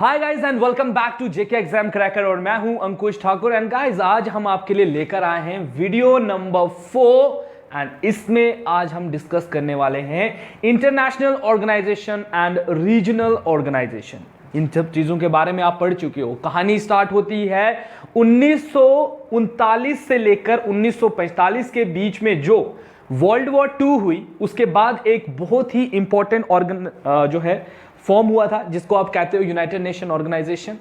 Hi guys and welcome back to JK exam cracker और मैं हूं अंकुश ठाकुर। एंड गाइस आज हम आपके लिए लेकर आए हैं वीडियो नंबर 4 एंड इसमें आज हम डिस्कस करने वाले हैं international organisation and regional organisation. इन सब चीजों के बारे में आप पढ़ चुके हो। कहानी स्टार्ट होती है 1939 से लेकर 1945 के बीच में जो वर्ल्ड वॉर 2 हुई, उसके बाद एक बहुत ही इंपॉर्टेंट जो है फॉर्म हुआ था जिसको आप कहते हो यूनाइटेड नेशन ऑर्गेनाइजेशन।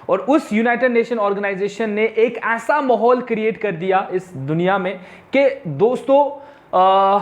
और उस यूनाइटेड नेशन ऑर्गेनाइजेशन ने एक ऐसा माहौल क्रिएट कर दिया इस दुनिया में कि दोस्तों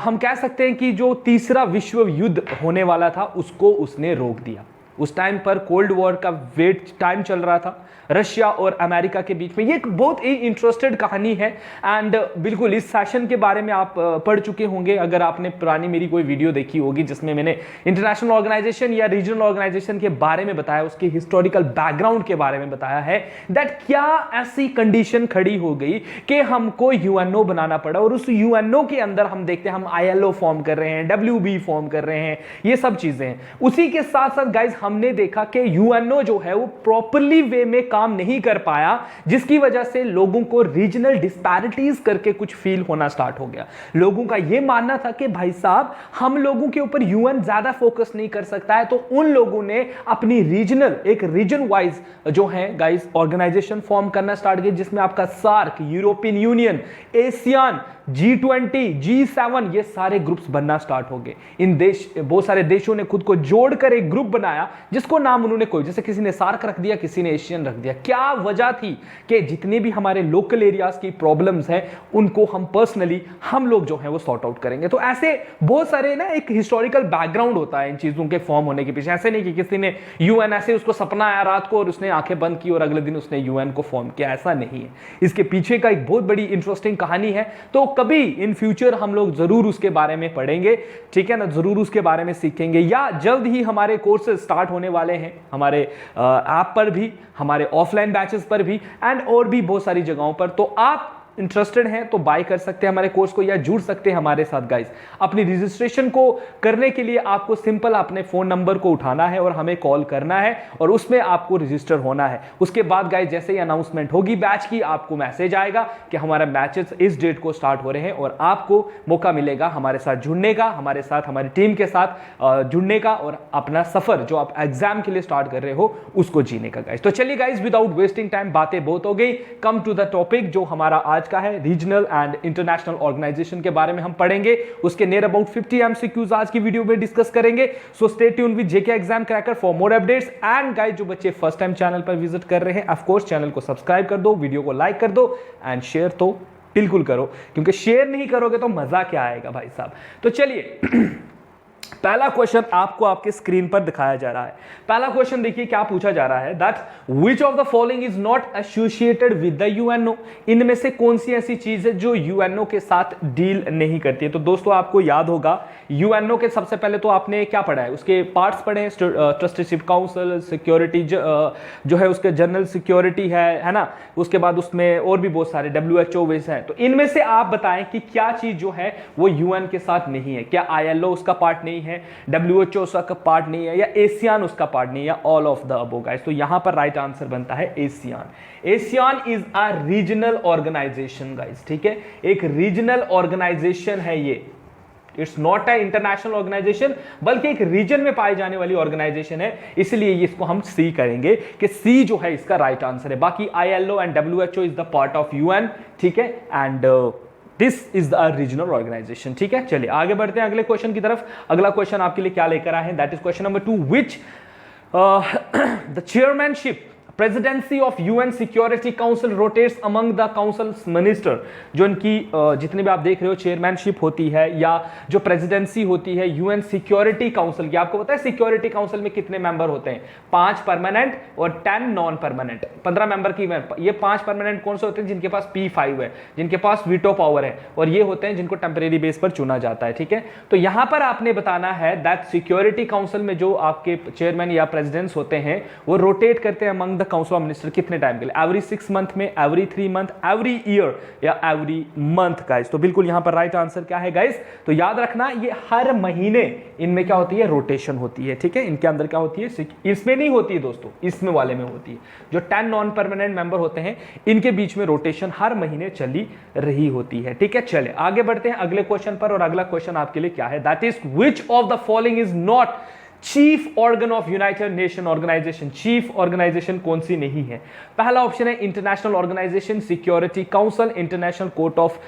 हम कह सकते हैं कि जो तीसरा विश्व युद्ध होने वाला था उसको उसने रोक दिया। उस टाइम पर कोल्ड वॉर का वेट टाइम चल रहा था रशिया और अमेरिका के बीच में। ये एक बहुत ही इंटरेस्टेड कहानी है एंड बिल्कुल इस सेशन के बारे में आप पढ़ चुके होंगे अगर आपने पुरानी मेरी कोई वीडियो देखी होगी जिसमें मैंने इंटरनेशनल ऑर्गेनाइजेशन या रीजनल ऑर्गेनाइजेशन के बारे में बताया, उसके हिस्टोरिकल बैकग्राउंड के बारे में बताया है दैट क्या ऐसी कंडीशन खड़ी हो गई कि हमको यूएनओ बनाना पड़ा। और उस यूएनओ के अंदर हम देखते हैं हम आईएलओ फॉर्म कर रहे हैं, डब्ल्यूबी फॉर्म कर रहे हैं, ये सब चीजें हैं। उसी के साथ साथ गाइज हमने देखा कि यूएनओ जो है वो प्रॉपरली वे में काम नहीं कर पाया, जिसकी वजह से लोगों को रीजनल डिस्पैरिटीज करके कुछ फील होना स्टार्ट हो गया। लोगों का यह मानना था कि भाई साहब हम लोगों के ऊपर यूएन ज्यादा फोकस नहीं कर सकता है, तो उन लोगों ने अपनी रीजनल एक रीजन वाइज जो है गाइस ऑर्गेनाइजेशन फॉर्म करना स्टार्ट किया, जिसमें आपका SAARC, European union, Asian, G20, G7 ये सारे ग्रुप्स बनना स्टार्ट हो गए। इन देश बहुत सारे देशों ने खुद को जोड़कर एक ग्रुप बनाया जिसको नाम उन्होंने कोई, जैसे किसी ने सार्क रख दिया, किसी ने एशियन रख दिया। क्या वजह थी कि जितने भी हमारे लोकल एरियाज की प्रॉब्लम्स हैं उनको हम पर्सनली हम लोग जो है वो सॉर्ट आउट करेंगे। तो ऐसे बहुत सारे ना एक हिस्टोरिकल बैकग्राउंड होता है इन चीजों के फॉर्म होने के पीछे। ऐसे नहीं कि किसी ने यूएन ऐसे उसको सपना आया रात को और उसने आंखें बंद की और अगले दिन उसने यूएन को फॉर्म किया, ऐसा नहीं है। इसके पीछे का एक बहुत बड़ी इंटरेस्टिंग कहानी है। तो कभी इन फ्यूचर हम लोग जरूर उसके बारे में पढ़ेंगे, ठीक है ना, जरूर उसके बारे में सीखेंगे, या जल्द ही हमारे कोर्सेज स्टार्ट होने वाले हैं हमारे ऐप पर भी, हमारे ऑफलाइन बैचेस पर भी एंड और भी बहुत सारी जगहों पर। तो आप इंटरेस्टेड हैं तो बाय कर सकते हैं हमारे कोर्स को या जुड़ सकते हैं हमारे साथ गाइस। अपनी रजिस्ट्रेशन को करने के लिए आपको सिंपल अपने फोन नंबर को उठाना है और हमें कॉल करना है और उसमें आपको रजिस्टर होना है। उसके बाद गाइस जैसे ही अनाउंसमेंट होगी बैच की, आपको मैसेज आएगा कि हमारा बैचेस इस डेट को स्टार्ट हो रहे हैं और आपको मौका मिलेगा हमारे साथ जुड़ने का, हमारे साथ हमारी टीम के साथ जुड़ने का और अपना सफर जो आप एग्जाम के लिए स्टार्ट कर रहे हो उसको जीने का गाइस। तो चलिए गाइस विदाउट वेस्टिंग टाइम, बातें बहुत हो गई, कम टू द टॉपिक जो हमारा आज का है रीजनल एंड इंटरनेशनल ऑर्गेनाइजेशन के बारे में हम पढ़ेंगे। उसके नियर अबाउट 50 एमसीक्यूज आज की वीडियो में डिस्कस करेंगे। So stay tune with JK exam cracker for more updates. And guys जो बच्चे फर्स्ट टाइम चैनल पर विजिट कर रहे हैं, ऑफ कोर्स चैनल को सब्सक्राइब कर दो, वीडियो को लाइक कर दो एंड शेयर तो बिल्कुल करो, क्योंकि शेयर नहीं करोगे तो मजा क्या आएगा भाई साहब। तो चलिए पहला क्वेश्चन आपको आपके स्क्रीन पर दिखाया जा रहा है। पहला क्वेश्चन देखिए क्या पूछा जा रहा है, that which of the following is not associated with the UNO. इनमें से कौन सी ऐसी चीज है जो यूएनओ के साथ डील नहीं करती है। तो दोस्तों आपको याद होगा यूएनओ के सबसे पहले तो आपने क्या पढ़ा है, उसके पार्ट्स पढ़े हैं, ट्रस्टीशिप काउंसिल, सिक्योरिटी जो है उसके जनरल सिक्योरिटी है ना, उसके बाद उसमें और भी बहुत सारे WHO वैसे हैं। तो इनमें से आप बताएं कि क्या चीज जो है वो यूएन के साथ नहीं है। क्या आईएलओ उसका पार्ट नहीं है, WHO उसका पार्ट नहीं है, या एशियन उसका पार्ट नहीं है, या all of the above guys. तो यहां पर राइट आंसर बनता है ASEAN. ASEAN is a regional organization guys, ठीक है, एक रीजनल ऑर्गेनाइजेशन है ये। It's not a international organization बल्कि एक रीजन में पाई जाने वाली ऑर्गेनाइजेशन है, इसलिए इसको हम सी करेंगे कि सी जो है इसका राइट आंसर है। बाकी ILO and WHO is the part of UN, ठीक है, and this is the regional organization, ठीक है। चलिए आगे बढ़ते हैं अगले क्वेश्चन की तरफ। अगला क्वेश्चन आपके लिए क्या लेकर आए हैं, that is question number 2, which the chairmanship presidency of UN security council rotates among the council minister. जो इनकी जितने भी आप देख रहे हो चेयरमैनशिप होती है या जो प्रेसिडेंसी होती है यूएन सिक्योरिटी काउंसिल की, आपको पता है सिक्योरिटी काउंसिल में कितने मेंबर होते हैं, 5 परमानेंट और 10 नॉन परमानेंट, 15 मेंबर की। ये 5 परमानेंट कौन से होते हैं, जिनके पास P5 है, जिनके पास वीटो पावर है, और ये होते हैं जिनको टेम्परेरी बेस पर चुना जाता है, ठीक है। तो यहां पर आपने बताना है दैट सिक्योरिटी काउंसिल में जो आपके चेयरमैन या प्रेसिडेंट्स होते हैं वो रोटेट करते हैं among the council of minister कितने टाइम के लिए, एवरी 6 मंथ में, एवरी 3 मंथ, एवरी ईयर या एवरी मंथ गाइस। तो बिल्कुल यहां पर राइट आंसर क्या है गाइस, तो याद रखना ये हर महीने इनमें क्या होती है, रोटेशन होती है, ठीक है। इनके अंदर क्या होती है, इसमें नहीं होती है दोस्तों, इसमें वाले में होती है। जो 10 नॉन परमानेंट मेंबर होते हैं इनके बीच में रोटेशन हर महीने चली रही होती है, ठीक है। चले आगे बढ़ते हैं अगले क्वेश्चन पर, और अगला क्वेश्चन आपके लिए क्या है, that is which of the following is not chief organ of United Nation organization. Chief organization कौन सी नहीं है, पहला ऑप्शन है international organization security council, international court of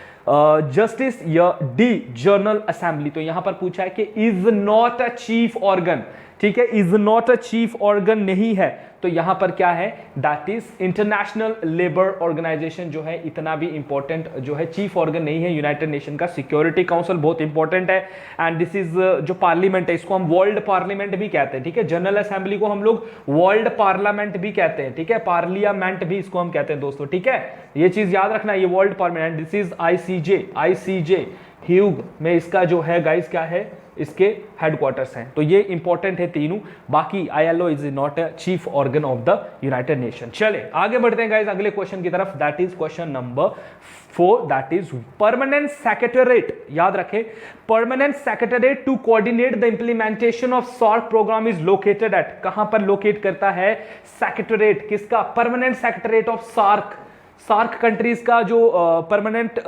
justice, या डी जनरल असेंबली। तो यहां पर पूछा है कि is not a chief organ, ठीक है, is not a chief organ नहीं है, तो यहां पर क्या है, that is international labour organization जो है, इतना भी इंपॉर्टेंट जो है चीफ ऑर्गन नहीं है यूनाइटेड नेशन का। सिक्योरिटी काउंसिल बहुत इंपॉर्टेंट है, एंड दिस इज जो पार्लियामेंट है इसको हम वर्ल्ड पार्लियामेंट भी कहते हैं, ठीक है। जनरल असेंबली को हम लोग वर्ल्ड पार्लियामेंट भी कहते हैं, ठीक है, पार्लियामेंट भी इसको हम कहते हैं दोस्तों, ठीक है। ये चीज याद रखना, ये world parliament, this is ICJ Hugh में इसका जो है गाइस क्या है, इसके हेडक्वार्टर्स हैं। तो ये इंपॉर्टेंट है तीनों, बाकी ILO is not a chief organ of the United Nation. चले आगे बढ़ते हैं गाइस अगले क्वेश्चन की तरफ, that is question number 4, that is permanent secretariat. याद रखें, permanent secretariat to coordinate the implementation of SAARC programme is located at, कहां पर लोकेट करता है सेक्रेटरीट किसका, permanent secretariat of SAARC countries का जो परमानेंट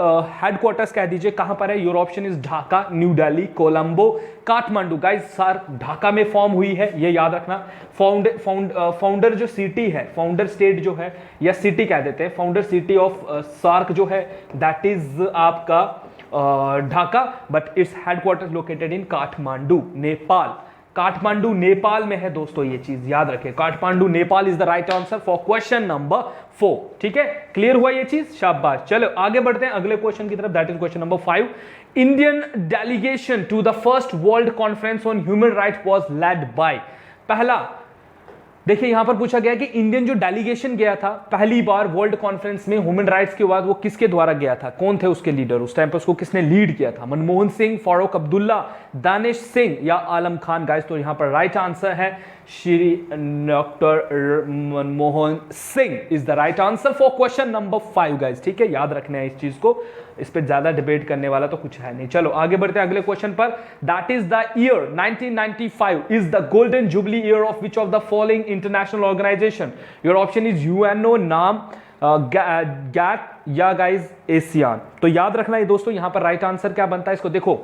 हेडक्वार्टर्स कह दीजिए कहां पर है, your option is Dhaka, New Delhi, Colombo, Kathmandu. Guys SAARC Dhaka में फॉर्म हुई है, ये याद रखना। फाउंडर जो सिटी है, फाउंडर स्टेट जो है या सिटी कह देते हैं, फाउंडर सिटी ऑफ सार्क जो है दैट इज आपका Dhaka, but it's headquarters located in Kathmandu, Nepal. Kathmandu Nepal में है दोस्तों, ये चीज याद रखें, Kathmandu Nepal is the right answer for question number 4, ठीक है। क्लियर हुआ ये चीज, शाबाश। चलो आगे बढ़ते हैं अगले क्वेश्चन की तरफ, that is question number 5। Indian delegation to the first world conference on human right was led by, पहला देखिए यहां पर पूछा गया कि इंडियन जो डेलीगेशन गया था पहली बार वर्ल्ड कॉन्फ्रेंस में ह्यूमन राइट्स के बाद, वो किसके द्वारा गया था, कौन थे उसके लीडर, उस टाइम पर उसको किसने लीड किया था, मनमोहन सिंह, फारूक अब्दुल्ला, दानिश सिंह या आलम खान। गाइस तो यहां पर राइट आंसर है Shri doctor Manmohan Singh is the right answer for question number 5 guys, ठीक है। याद रखना है इस चीज को, इस पे ज्यादा डिबेट करने वाला तो कुछ है नहीं। चलो आगे बढ़ते हैं अगले क्वेश्चन पर, that is the year 1995 is the golden jubilee year of which of the following international organization, your option is UNO, NAM, GATT या गाइस एशियान। तो याद रखना है दोस्तों, यहां पर राइट आंसर क्या बनता है, इसको देखो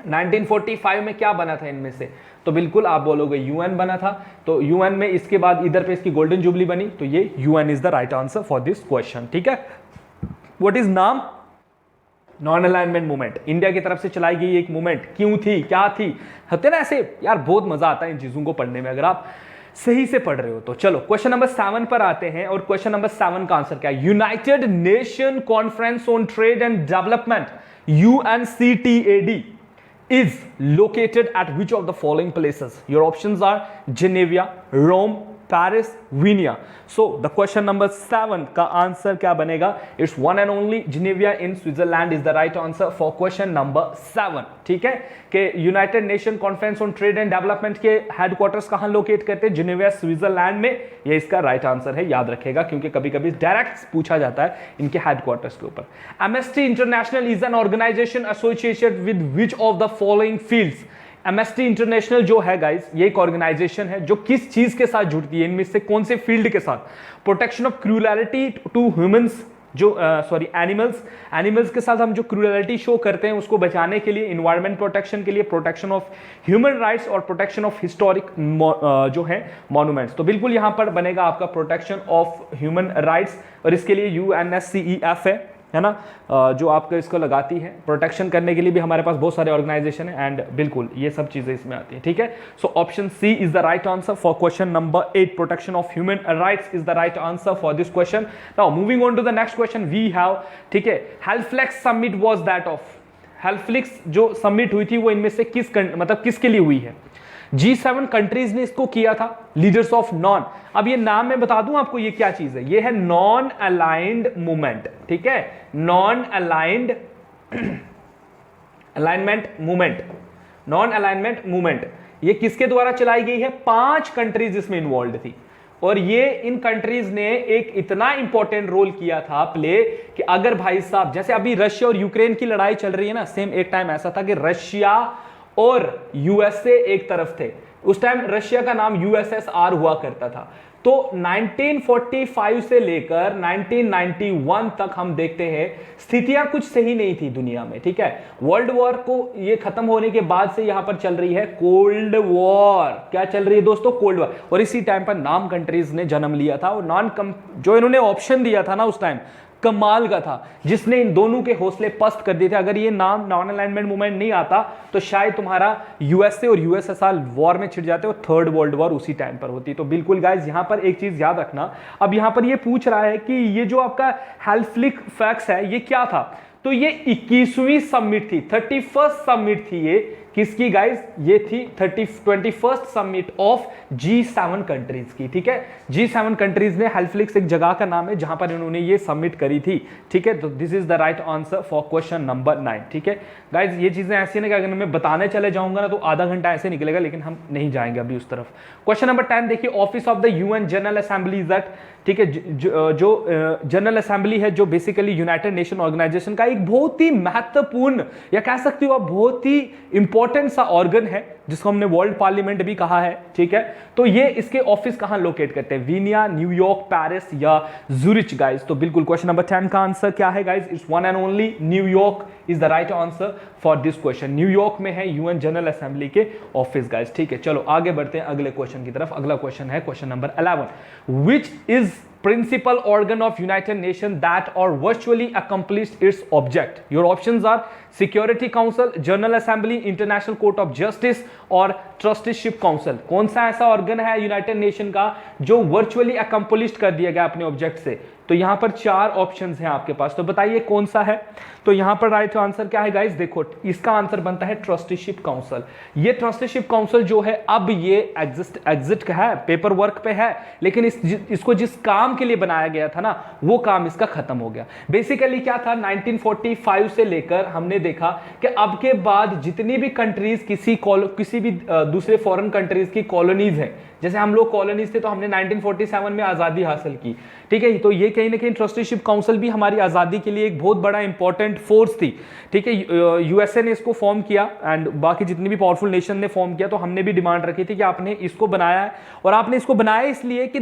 1945 में क्या बना था इनमें से, तो बिल्कुल आप बोलोगे यूएन बना था, तो यूएन में इसके बाद इधर पे इसकी गोल्डन जुबली बनी, तो ये UN is the right answer for this question, ठीक है। व्हाट इज नाम, नॉन अलाइनमेंट मूवमेंट, इंडिया की तरफ से चलाई गई एक मूवमेंट, क्यों थी, क्या थी, होते ना ऐसे यार, बहुत मजा आता है इन चीजों को पढ़ने में अगर आप सही से पढ़ रहे हो तो। चलो क्वेश्चन नंबर 7 पर आते हैं, और क्वेश्चन नंबर 7 का आंसर क्या है, United nation conference on trade and development UNCTAD is located at which of the following places? Your options are Geneva, Rome, Paris, Vienna. So the question number 7 का answer क्या बनेगा? It's one and only Geneva in Switzerland is the right answer for question number 7. ठीक है कि United nation conference on trade and development के headquarters कहां locate करते हैं, जिनेवा स्विट्जरलैंड में। ये इसका राइट आंसर है, याद रखेगा, क्योंकि कभी कभी डायरेक्ट पूछा जाता है इनके हेडक्वार्टर्स के ऊपर। Amnesty international is an organization associated with which of the following fields. Amnesty international जो है गाइस, ये एक ऑर्गेनाइजेशन है जो किस चीज के साथ जुड़ती है, इनमें से कौन से फील्ड के साथ, protection of cruelty to humans, जो एनिमल्स के साथ हम जो क्रूरलिटी शो करते हैं उसको बचाने के लिए, इन्वायरमेंट प्रोटेक्शन के लिए, प्रोटेक्शन ऑफ ह्यूमन राइट्स और प्रोटेक्शन ऑफ हिस्टोरिक जो है मॉन्यूमेंट्स। तो बिल्कुल यहां पर बनेगा आपका प्रोटेक्शन ऑफ ह्यूमन राइट्स, और इसके लिए UNSCEF है ना, जो आपको इसको लगाती है प्रोटेक्शन करने के लिए भी हमारे पास बहुत सारे ऑर्गेनाइजेशन है, एंड बिल्कुल ये सब चीजें इसमें आती है, ठीक है। So option C is the right answer for question number 8, protection of human rights is the right answer for this question. Now moving on to the next question we have, ठीक है, helpflex summit was that of, helpflex जो summit हुई थी वो इनमें से किसके लिए हुई है, G7 कंट्रीज ने इसको किया था, लीडर्स ऑफ नॉन, अब ये नाम मैं बता दूं आपको ये क्या चीज है, ये है नॉन अलाइंड मूवमेंट, ठीक है, non aligned alignment movement, non alignment movement, ये किसके द्वारा चलाई गई है, 5 कंट्रीज इसमें इन्वॉल्व थी, और ये इन कंट्रीज ने एक इतना इंपॉर्टेंट रोल किया था प्ले कि अगर भाई साहब जैसे अभी रशिया और यूक्रेन की लड़ाई चल रही है ना, सेम एक टाइम ऐसा था कि रशिया और यूएसए एक तरफ थे। उस टाइम रशिया का नाम यूएसएसआर हुआ करता था। तो 1945 से लेकर 1991 तक हम देखते हैं स्थितियां कुछ सही नहीं थी दुनिया में, ठीक है। वर्ल्ड वॉर को ये खत्म होने के बाद से यहां पर चल रही है कोल्ड वॉर। क्या चल रही है दोस्तों? Cold war. और इसी टाइम पर नाम कंट्रीज ने जन्म लिया था और जो इन्होंने ऑप्शन दिया था ना उस टाइम, कमाल का था, जिसने इन दोनों के हौसले पस्त कर दिए थे। अगर ये नाम नॉन अलाइनमेंट मूवमेंट नहीं आता तो शायद तुम्हारा यूएसए और यूएसएसआर वॉर में छिड़ जाते और थर्ड वर्ल्ड वॉर उसी टाइम पर होती। तो बिल्कुल गाइस यहां पर एक चीज याद रखना। अब यहां पर ये पूछ रहा है कि ये जो आपका हेल्फलिक फैक्ट्स है ये क्या था, तो ये 21वीं समिट थी, 31st समिट थी। ये किसकी गाइस? ये थी 21st summit of G7 countries की, ठीक है। G7 कंट्रीज ने, हेल्फलिक्स एक जगह का नाम है जहां पर इन्होंने ये समिट करी थी, ठीक है। तो this is the right answer for question number 9, ठीक है गाइस। ये चीजें ऐसी ना कि अगर मैं बताने चले जाऊंगा ना तो आधा घंटा ऐसे निकलेगा, लेकिन हम नहीं जाएंगे अभी उस तरफ। क्वेश्चन नंबर 10 देखिए, office of the UN general assembly that, ठीक है, जो जनरल असेंबली है जो बेसिकली यूनाइटेड नेशन ऑर्गेनाइजेशन का एक बहुत ही महत्वपूर्ण या कह सकते हो आप बहुत ही इंपॉर्टेंट सा ऑर्गन है जिसको हमने वर्ल्ड पार्लियामेंट भी कहा है, ठीक है। तो ये इसके ऑफिस कहां लोकेट करते हैं? वियना, न्यूयॉर्क, पेरिस या जूरिच गाइस? तो बिल्कुल क्वेश्चन नंबर 10 का आंसर क्या है guys? It's one and only New York is the right answer for this question. New York में है यूएन जनरल असेंबली के ऑफिस गाइस, ठीक है। चलो आगे बढ़ते हैं अगले क्वेश्चन की तरफ। अगला क्वेश्चन है question number 11, which is principal organ of United Nations that or virtually accomplished its object? Your options are Security Council, General Assembly, International Court of Justice और Trusteeship Council। कौन सा ऐसा ऑर्गन है United nation का जो virtually accomplished कर दिया गया अपने ऑब्जेक्ट से? तो यहां पर 4 ऑप्शंस हैं आपके पास, तो बताइए कौन सा है। तो यहां पर राइट आंसर क्या है गाइस? देखो इसका आंसर बनता है ट्रस्टीशिप काउंसिल। ये ट्रस्टीशिप काउंसिल जो है अब ये एग्जिस्ट है, पेपर वर्क पे है, लेकिन इसको जिस काम के लिए बनाया गया था ना वो काम इसका खत्म हो गया। बेसिकली क्या था, 1945 से लेकर हमने देखा कि अब के बाद जितनी भी कंट्रीज किसी भी दूसरे फॉरेन कंट्रीज की कॉलोनीज है, जैसे हम लोग कॉलोनीज थे तो हमने 1947 में आजादी हासिल की, ठीक है। तो ये कहीं ना कहीं ट्रस्टीशिप काउंसिल भी हमारी आजादी के लिए एक बहुत बड़ा इंपॉर्टेंट फोर्स थी, ठीक है। यूएसए ने इसको फॉर्म किया एंड बाकी जितनी भी पावरफुल नेशन ने फॉर्म किया, तो हमने भी डिमांड रखी थी कि आपने इसको बनाया है, और आपने इसको बनाया इसलिए कि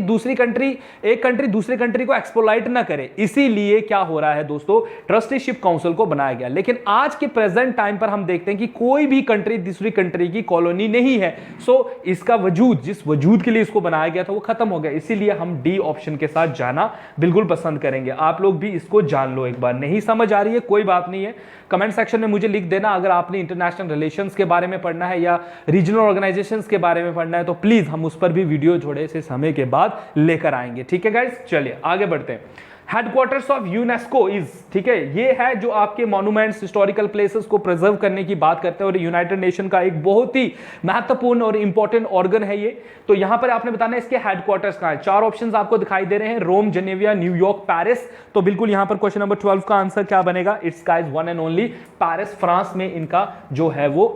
एक कंट्री दूसरे कंट्री को एक्सप्लॉइट ना करे, इसीलिए क्या हो रहा है दोस्तों, ट्रस्टीशिप काउंसिल को बनाया गया। लेकिन आज के प्रेजेंट टाइम पर हम देखते हैं कि कोई भी कंट्री दूसरी कंट्री की कॉलोनी नहीं है। सो इसका वजूद, जिस वजूद के लिए इसको बनाया गया था वो खत्म हो गया, इसीलिए हम डी ऑप्शन के साथ जाना बिल्कुल पसंद करेंगे। आप लोग भी इसको जान लो एक बार। नहीं समझ आ रही है कोई बात नहीं है, कमेंट सेक्शन में मुझे लिख देना। अगर आपने इंटरनेशनल रिलेशंस के बारे में पढ़ना है या रीजनल ऑर्गेनाइजेशंस के बारे में पढ़ना है तो प्लीज हम उस पर भी वीडियो थोड़े से समय के बाद लेकर आएंगे, ठीक है गाइस। चलिए आगे बढ़ते हैं। हेडक्वार्टर्स ऑफ यूनेस्को इज, ठीक है, ये है जो आपके मॉन्यूमेंट्स, हिस्टोरिकल प्लेसेस को प्रिजर्व करने की बात करते हैं, और यूनाइटेड नेशन का एक बहुत ही महत्वपूर्ण और इंपॉर्टेंट ऑर्गन है ये। तो यहां पर आपने बताना है इसके हेडक्वार्टर्स कहां है। 4 ऑप्शंस आपको दिखाई दे रहे हैं, रोम, जेनेवा, न्यूयॉर्क, पेरिस। तो बिल्कुल यहां पर क्वेश्चन नंबर 12 का आंसर क्या बनेगा? It's guys one and only Paris, France में इनका जो है वो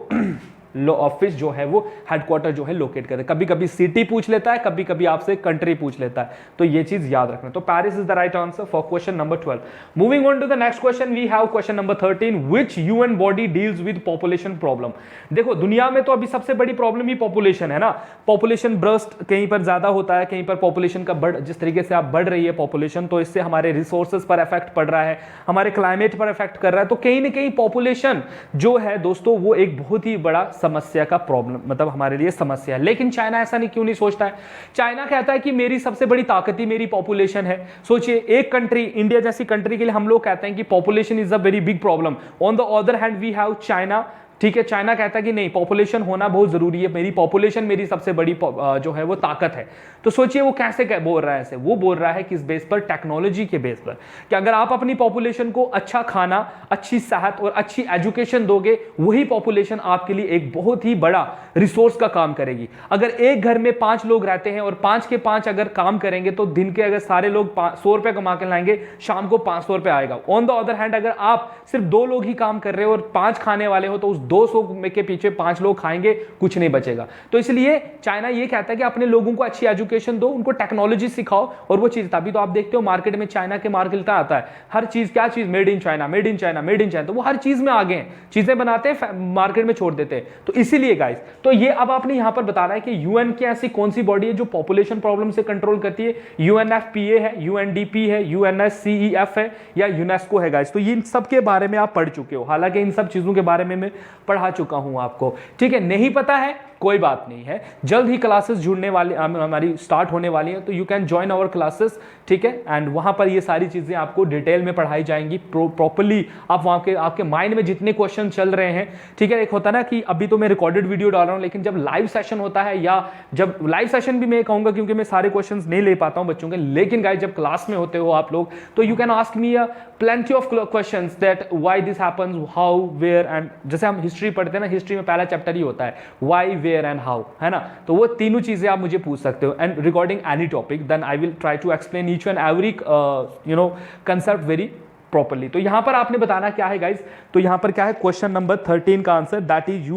लो ऑफिस जो है वो हेडक्वार्टर जो है लोकेट करते हैं। कभी कभी सिटी पूछ लेता है, कभी कभी आपसे कंट्री पूछ लेता है, तो ये चीज याद रखना। तो Paris is the right answer for question number 12। Moving on to the next question, we have question number 13, which UN body deals with population problem. देखो दुनिया में तो अभी सबसे बड़ी प्रॉब्लम ही पॉपुलेशन है ना। पॉपुलेशन बर्स्ट कहीं पर ज्यादा होता है, कहीं पर पॉपुलेशन का जिस तरीके से आप बढ़ रही है पॉपुलेशन, तो इससे हमारे रिसोर्सेज पर इफेक्ट पड़ रहा है, हमारे क्लाइमेट पर इफेक्ट कर रहा है। तो कहीं ना कहीं पॉपुलेशन जो है दोस्तों वो एक बहुत ही बड़ा समस्या का प्रॉब्लम, मतलब हमारे लिए समस्या है। लेकिन चाइना ऐसा नहीं क्यों नहीं सोचता है? चाइना कहता है कि मेरी सबसे बड़ी ताकत ही मेरी पॉपुलेशन है। सोचिए एक कंट्री, इंडिया जैसी कंट्री के लिए हम लोग कहते हैं कि population is a very big problem. On the other hand we have China, ठीक है। चाइना कहता है कि नहीं, पॉपुलेशन होना बहुत जरूरी है, मेरी पॉपुलेशन मेरी सबसे बड़ी जो है वो ताकत है। तो सोचिए वो कैसे बोल रहा है ऐसे? वो बोल रहा है किस बेस पर? टेक्नोलॉजी के बेस पर, कि अगर आप अपनी पॉपुलेशन को अच्छा खाना, अच्छी सेहत और अच्छी एजुकेशन दोगे, वही पॉपुलेशन आपके लिए एक बहुत ही बड़ा रिसोर्स का काम करेगी। अगर एक घर में 5 लोग रहते हैं और 5 के 5 अगर काम करेंगे तो दिन के अगर सारे लोग 100 रुपए कमा के लाएंगे, शाम को 500 रुपए आएगा। ऑन द अदर हैंड अगर आप सिर्फ 2 लोग ही काम कर रहे हो और 5 खाने वाले हो, तो उस 200 में के पीछे 5 लोग खाएंगे, कुछ नहीं बचेगा। तो इसलिए चाइना ये कहता है कि अपने लोगों को अच्छी एजुकेशन दो, उनको टेक्नोलॉजी सिखाओ और वो चीज, तभी तो आप देखते हो मार्केट में चाइना के मार्क मिलता आता है, हर चीज, क्या चीज, made in China, made in China, made in China, तो वो हर चीज में आगे हैं, चीजें बनाते हैं मार्केट में छोड़ देते हैं। तो इसीलिए गाइस, तो ये अब आपने यहां पर बताना है कि यूएन की ऐसी कौन सी बॉडी है जो पॉपुलेशन प्रॉब्लम से कंट्रोल करती है, यूएनएफपीए है, यूएनडीपी है, यूएनएससीईएफ है या यूनेस्को है गाइस। तो इन सब के बारे में आप पढ़ चुके हो, हालांकि इन सब चीजों के बारे में मैं पढ़ा चुका हूं आपको, ठीक है। नहीं पता है कोई बात नहीं है, जल्द ही क्लासेस जुड़ने वाली हमारी स्टार्ट होने वाली है, तो you can join our classes, ठीक है। एंड वहां पर ये सारी चीजें आपको डिटेल में पढ़ाई जाएंगी प्रॉपर्ली, आप वहां के आपके माइंड में जितने क्वेश्चन चल रहे हैं, ठीक है। एक होता है ना कि अभी तो मैं रिकॉर्डेड वीडियो डाल रहा हूं, लेकिन जब लाइव सेशन होता है, या जब लाइव सेशन भी मैं कहूंगा क्योंकि मैं सारे क्वेश्चन नहीं ले पाता हूं बच्चों के, लेकिन गाइस जब क्लास में होते हो आप लोग, तो you can ask me plenty of questions that why this happens, how, where and, जैसे हम हिस्ट्री पढ़ते हैं ना, हिस्ट्री में पहला चैप्टर ही होता है व्हाई, वेयर एंड हाउ, है ना। तो वो तीनों चीजें आप मुझे पूछ सकते हो, and regarding any topic, then I will try to explain each and every concept very properly. तो यहां पर आपने बताना क्या है गाइज, तो यहां पर क्या है, क्वेश्चन नंबर 13 का आंसर, दैट इज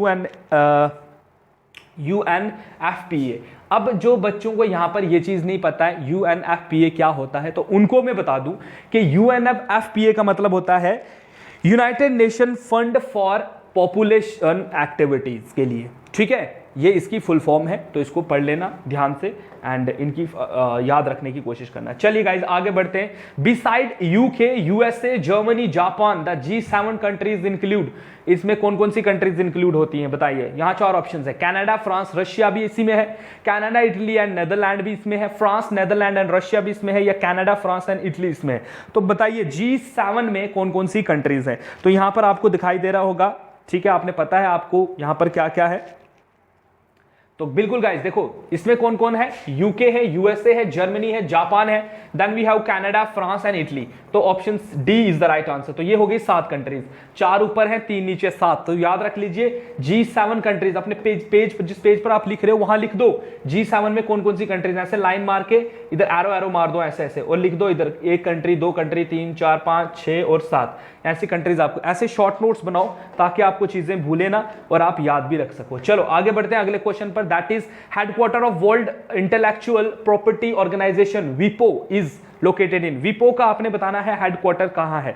यूएनएफपीए। अब जो बच्चों को यहां पर ये चीज नहीं पता है यूएनएफपीए क्या होता है, तो उनको मैं बता दूं कि यूएनएफपीए का मतलब होता है United nation fund for population activities के लिए, ठीक है। ये इसकी फुल फॉर्म है, तो इसको पढ़ लेना ध्यान से एंड इनकी याद रखने की कोशिश करना। चलिए गाइज आगे बढ़ते हैं। Beside UK, USA, Germany, Japan, the G7 countries include, इसमें कौन कौन सी कंट्रीज इंक्लूड होती हैं बताइए। यहां 4 ऑप्शन है, कनाडा, फ्रांस, रशिया भी इसी में है, कनाडा, इटली एंड नेदरलैंड भी इसमें है, फ्रांस, नेदरलैंड एंड रशिया भी इसमें है, या कनाडा, फ्रांस एंड इटली इसमें है। तो बताइए G7 में कौन कौन सी कंट्रीज हैं। तो यहां पर आपको दिखाई दे रहा होगा, ठीक है, आपने पता है आपको यहां पर क्या क्या है। तो बिल्कुल गाइस देखो, इसमें कौन कौन है, यूके है, यूएसए है, जर्मनी है, जापान है, then we have Canada, France and Italy. तो option D is the right answer. तो ये हो गई 7 कंट्रीज, 4 ऊपर हैं, 3 नीचे, 7। तो याद रख लीजिए G7 कंट्रीज, अपने पेज जिस पेज पर आप लिख रहे हो वहां लिख दो G7 में कौन कौन सी कंट्रीज, ऐसे लाइन मार के इधर एरो मार दो ऐसे ऐसे, और लिख दो इधर 1 कंट्री, 2 कंट्री, 3, 4, 5, 6 और 7 ऐसी कंट्रीज। आपको ऐसे शॉर्ट नोट्स बनाओ ताकि आपको चीजें भूले ना और आप याद भी रख सको। चलो आगे बढ़ते हैं अगले क्वेश्चन पर, that is headquarter of World Intellectual Property Organisation विपो इज लोकेटेड इन। विपो का आपने बताना है हेडक्वार्टर कहां है।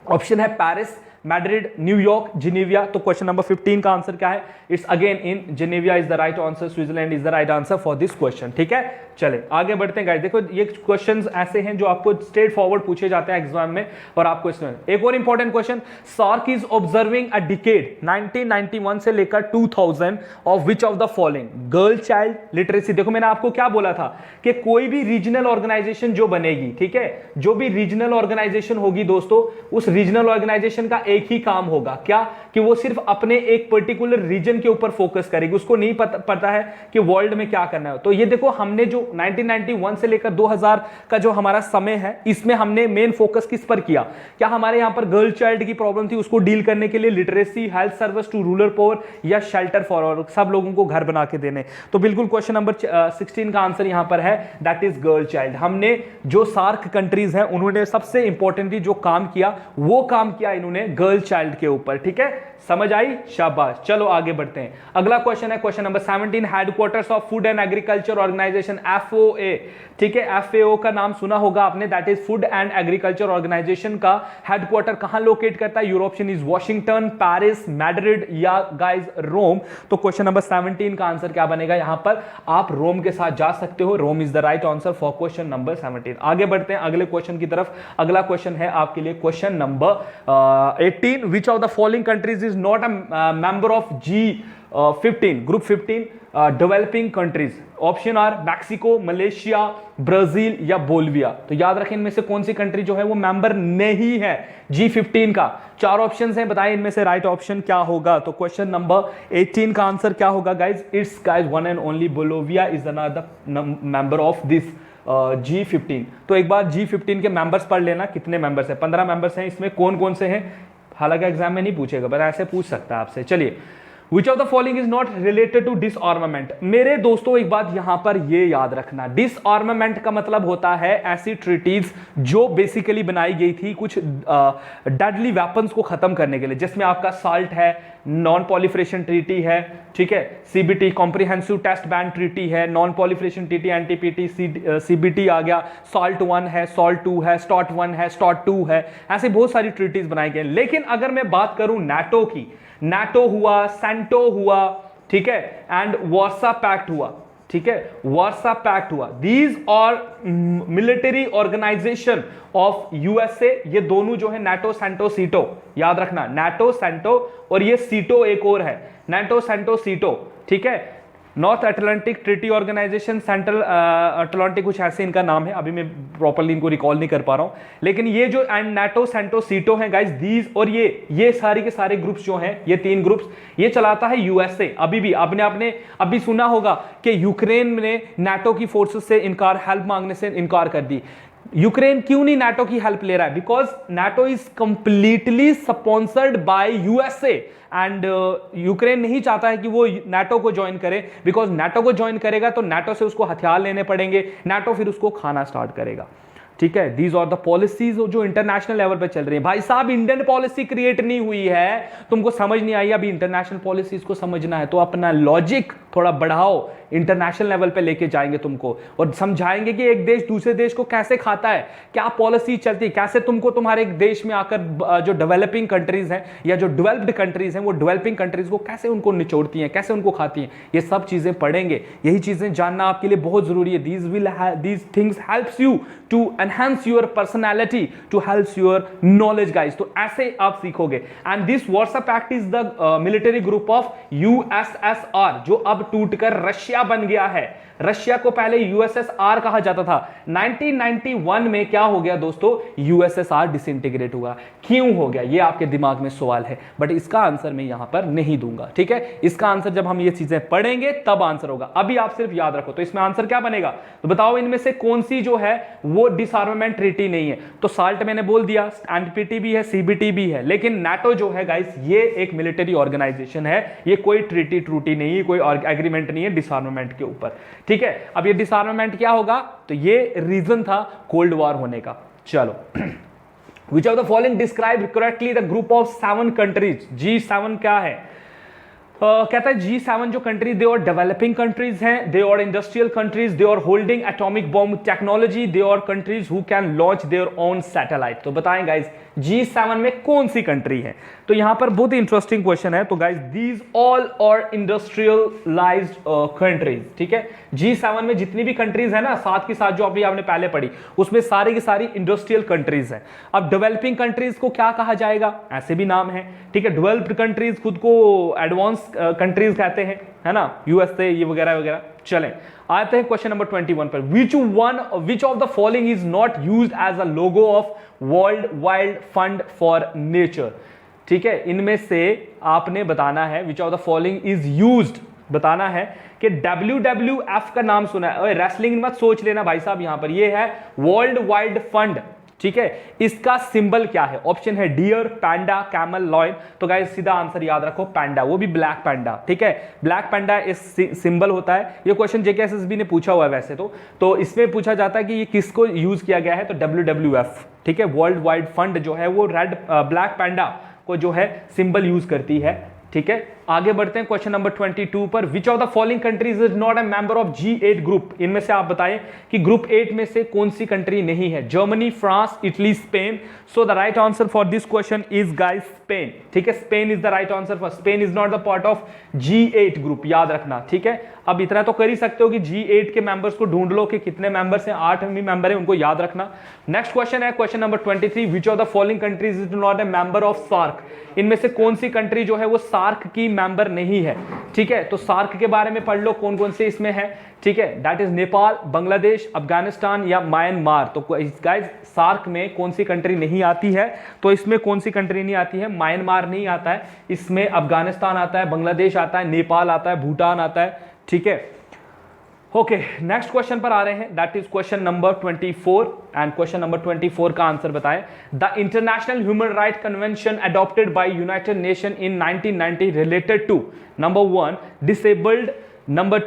ऑप्शन है पेरिस, मैड्रिड, न्यूयॉर्क, जिनेविया। तो क्वेश्चन नंबर 15 का आंसर क्या है, it's again in Geneva is the right answer, Switzerland is the right answer for this question, ठीक है। चले आगे बढ़ते हैं गाइस, देखो ये क्वेश्चंस ऐसे हैं जो आपको स्ट्रेट फॉरवर्ड पूछे जाते हैं एग्जाम में, और आपको इसमें एक और important question, SAARC is observing a decade 1991 से लेकर 2000 of which of the following, girl child literacy. देखो मैंने आपको क्या बोला था कि कोई भी रीजनल ऑर्गेनाइजेशन जो बनेगी, ठीक है, जो भी रीजनल ऑर्गेनाइजेशन होगी दोस्तों, उस रीजनल ऑर्गेनाइजेशन का एक ही काम होगा, क्या, कि वो सिर्फ अपने एक पर्टिकुलर रीजन के ऊपर फोकस करेगी, उसको नहीं पता है कि वर्ल्ड में क्या करना है। तो ये देखो हमने जो 1991 से लेकर 2000 का जो हमारा समय है, इसमें हमने मेन फोकस किस पर किया, क्या हमारे यहां पर गर्ल चाइल्ड की प्रॉब्लम थी, उसको डील करने के लिए literacy, health service to rural poor, या शेल्टर फॉर ऑल, सब लोगों को घर बना के देने। तो बिल्कुल क्वेश्चन नंबर 16 का आंसर यहां पर है, दैट इज गर्ल चाइल्ड। हमने जो सार्क कंट्रीज हैं उन्होंने सबसे इंपॉर्टेंटली जो काम किया, वो काम किया इन्होंने गर्ल चाइल्ड के ऊपर, ठीक है, समझ आई, शाबाश। चलो आगे बढ़ते हैं, अगला क्वेश्चन है question number 17, headquarters of food and agriculture organization FOA, ठीक है, FAO का नाम सुना होगा आपने, that is food and agriculture organization का हेडक्वार्टर कहां लोकेट करता है, your option is Washington, Paris, Madrid या गाइस रोम। तो क्वेश्चन नंबर 17 का आंसर क्या बनेगा, यहां पर आप रोम के साथ जा सकते हो, Rome is the right answer for question number 17। आगे बढ़ते हैं अगले क्वेश्चन की तरफ, अगला क्वेश्चन है आपके लिए question number 18, which of the following countries is not a member of G15 group 15 developing countries. Option are Mexico, Malaysia, Brazil या बोलिविया। तो याद रखें इनमें से कौन सी कंट्री जो है वो मेंबर नहीं है G15 का। 4 ऑप्शंस हैं, बताएं इनमें से राइट ऑप्शन क्या होगा। तो क्वेश्चन नंबर 18 का आंसर क्या होगा guys, it's guys one and only Bolivia is the member of this G15। तो एक बार G15 के मेंबर्स पढ़ लेना, कितने मेंबर्स हैं, 15 मेंबर्स हैं, इसमें कौन कौन से हैं, हालांकि एग्जाम में नहीं पूछेगा पर ऐसे पूछ सकता है आपसे। चलिए which of the following is not related to disarmament. मेरे दोस्तों एक बात यहां पर ये याद रखना, डिसआर्मामेंट का मतलब होता है ऐसी ट्रीटीज जो बेसिकली बनाई गई थी कुछ डेडली वेपन्स को खत्म करने के लिए, जिसमें आपका साल्ट है, नॉन पॉलिफरेशन ट्रीटी है, ठीक है, CBT comprehensive test ban treaty है, non proliferation treaty, NTPT, CBT आ गया, सॉल्ट 1 है, सॉल्ट 2 है, स्टॉट 1 है, स्टॉट 2 है, ऐसे बहुत सारी ट्रीटीज बनाई गई। लेकिन अगर मैं बात करूं नाटो की, नाटो हुआ, सेंटो हुआ, ठीक है, एंड वार्सा पैक्ट हुआ, ठीक है, वार्सा पैक्ट हुआ, दीज और मिलिट्री ऑर्गेनाइजेशन ऑफ यूएसए, ये दोनों जो है नाटो, सेंटो, सीटो, याद रखना, नाटो, सेंटो और ये सीटो एक और है, नाटो, सेंटो, सीटो, ठीक है, North Atlantic treaty organization, Central Atlantic, कुछ ऐसे इनका नाम है, अभी मैं प्रॉपर्ली इनको रिकॉल नहीं कर पा रहा हूं, लेकिन ये जो एंड नाटो, सेंटो, सीटो हैं गाइस, दीज और ये सारी के सारे ग्रुप्स जो हैं, ये 3 ग्रुप्स, ये चलाता है यूएसए। अभी भी आपने अभी सुना होगा कि यूक्रेन ने नाटो की फोर्सेस से इनकार, हेल्प मांगने से इनकार कर दी। यूक्रेन क्यों नहीं नाटो की हेल्प ले रहा है? Because NATO is completely sponsored by USA and Ukraine नहीं चाहता है कि वो नाटो को ज्वाइन करे, बिकॉज नाटो को ज्वाइन करेगा तो नाटो से उसको हथियार लेने पड़ेंगे, नाटो फिर उसको खाना स्टार्ट करेगा, ठीक है। दीज आर द पॉलिसीज जो इंटरनेशनल लेवल पे चल रही है। भाई साहब इंडियन पॉलिसी क्रिएट नहीं हुई है, तुमको समझ नहीं आई, अभी इंटरनेशनल पॉलिसीज को समझना है तो अपना लॉजिक थोड़ा बढ़ाओ, इंटरनेशनल लेवल पे लेके जाएंगे तुमको और समझाएंगे कि एक देश दूसरे देश को कैसे खाता है, क्या पॉलिसी चलती है, कैसे तुमको तुम्हारे देश में आकर जो डेवलपिंग कंट्रीज हैं या जो डेवलप्ड कंट्रीज हैं वो डेवलपिंग कंट्रीज को कैसे उनको निचोड़ती हैं, कैसे उनको खाती हैं, ये सब चीजें पढ़ेंगे। यही चीजें जानना आपके लिए बहुत जरूरी है। These things helps you to enhance your personality, to helps your knowledge guys, तो ऐसे आप सीखोगे। and this Warsaw Pact is the military group of USSR जो अब टूटकर रशिया बन गया है। रशिया को पहले यूएसएसआर कहा जाता था। 1991 में क्या हो गया दोस्तों? यूएसएसआर डिसइंटीग्रेट हुआ। क्यों हो गया? ये आपके दिमाग में सवाल है, बट इसका आंसर मैं यहां पर नहीं दूंगा, ठीक है। इसका आंसर जब हम ये चीजें पढ़ेंगे तब आंसर होगा, अभी आप सिर्फ याद रखो। तो इसमें आंसर क्या बनेगा? तो बताओ इनमें से कौन सी जो है वो डिसआर्मामेंट ट्रीटी नहीं है? तो साल्ट मैंने बोल दिया, एनपीटी भी है, सीबीटी भी है, लेकिन नाटो जो है गाइस ये एक मिलिट्री ऑर्गेनाइजेशन है, ये कोई ट्रीटी ट्रूटी नहीं है, कोई एग्रीमेंट नहीं है डिसआर्मामेंट के ऊपर, ठीक है। अब ये डिसआर्मामेंट क्या होगा? तो ये रीजन था कोल्ड वॉर होने का। चलो विच of the following describe correctly the group of 7 countries? G7 क्या है? कहता है G7 जो कंट्रीज, दे और डेवलपिंग कंट्रीज हैं, दे और इंडस्ट्रियल कंट्रीज, दे और होल्डिंग एटॉमिक बॉम्ब टेक्नोलॉजी, दे और countries who can launch their own satellite. तो बताएं गाइज G7 में कौन सी कंट्री है? तो यहां पर बहुत ही इंटरेस्टिंग क्वेश्चन है। तो गाइज दीज ऑल और इंडस्ट्रियलाइज्ड कंट्रीज, ठीक है। G7 में जितनी भी कंट्रीज है ना, साथ के साथ जो अभी आपने पहले पढ़ी, उसमें सारी की सारी इंडस्ट्रियल कंट्रीज हैं। अब डेवलपिंग कंट्रीज को क्या कहा जाएगा? ऐसे भी नाम है, ठीक है। डेवलप्ड कंट्रीज खुद को एडवांस कंट्रीज कहते हैं, है ना, यूएसए ये वगैरह वगैरह। चलें आते हैं क्वेश्चन नंबर 21 पर। Which of the following is not used as a logo of world wild fund for nature? ठीक है, इनमें से आपने बताना है which of the following is used, बताना है कि WWF का नाम सुना है। रेसलिंग मत सोच लेना भाई साहब, यहां पर ये है वर्ल्ड वाइल्ड फंड, ठीक है। इसका सिंबल क्या है? ऑप्शन है डियर, पैंडा, कैमल, लॉयन। तो गाइस सीधा आंसर याद रखो पैंडा, वो भी ब्लैक पैंडा, ठीक है। ब्लैक पैंडा इस सिंबल होता है। ये क्वेश्चन जेकेएसएसबी ने पूछा हुआ है वैसे तो इसमें पूछा जाता है कि ये किसको यूज किया गया है, तो WWF, ठीक है। वर्ल्ड वाइड फंड जो है वो रेड ब्लैक पैंडा को जो है सिंबल यूज करती है, ठीक है। आगे बढ़ते हैं क्वेश्चन नंबर 22 पर। Which of the following countries is not a member of G8 group? इनमें से आप बताएं कि ग्रुप 8 में से कौन सी कंट्री नहीं है? Germany, France, Italy, Spain. So the right answer for this question is guys Spain, ठीक है। Spain is the right answer for, Spain is not the part of G8 group, याद रखना, ठीक है। अब इतना तो कर ही सकते हो कि G8 के मेंबर्स को ढूंढ लो कि कितने मेंबर्स हैं, 8 मेंबर है, उनको याद रखना। नेक्स्ट क्वेश्चन है question number 23। Which of the following countries is not a member of SAARC? इनमें से कौन सी कंट्री जो है वो सार्क की मेंबर नहीं है, ठीक है। तो सार्क के बारे में पढ़ लो कौन कौन से इसमें है, ठीक है। दैट इज नेपाल, बांग्लादेश, अफगानिस्तान या म्यांमार। तो गाइस सार्क में कौन सी कंट्री नहीं आती है? तो इसमें कौन सी कंट्री नहीं आती है? म्यांमार नहीं आता है, इसमें अफगानिस्तान आता है, बांग्लादेश आता है, नेपाल आता है, भूटान आता है, ठीक है। ओके, नेक्स्ट क्वेश्चन पर आ रहे हैं, that is question number 24 and question number 24 का आंसर बताएं। The international human right convention adopted by united nation in 1990 related to number 1 disabled, number